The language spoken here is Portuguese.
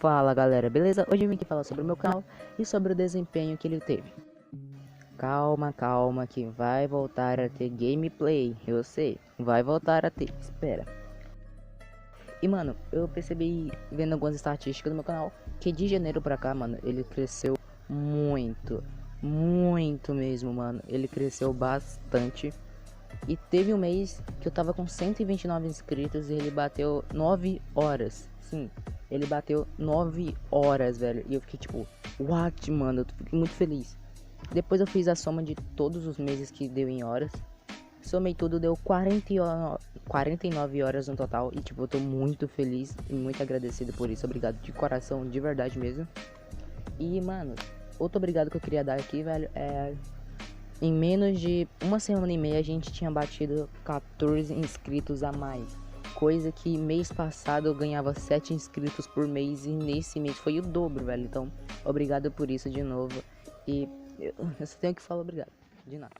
Fala galera, beleza? Hoje eu vim aqui falar sobre o meu canal e sobre o desempenho que ele teve. Calma que vai voltar a ter gameplay, eu sei, vai voltar a ter, espera. E mano, eu percebi vendo algumas estatísticas do meu canal que de janeiro pra cá, mano, ele cresceu muito mesmo, mano. Ele cresceu bastante. E teve um mês que eu tava com 129 inscritos e ele bateu 9 horas. Sim, ele bateu 9 horas, velho. E eu fiquei tipo, what, mano? Eu fiquei muito feliz. Depois eu fiz a soma de todos os meses que deu em horas. Somei tudo, deu 49 horas no total. E tipo, eu tô muito feliz e muito agradecido por isso. Obrigado de coração, de verdade mesmo. E, mano, outro obrigado que eu queria dar aqui, velho, é... Em menos de uma semana e meia a gente tinha batido 14 inscritos a mais. Coisa que mês passado eu ganhava 7 inscritos por mês e nesse mês foi o dobro, velho. Então, obrigado por isso de novo. E eu só tenho que falar obrigado. De nada.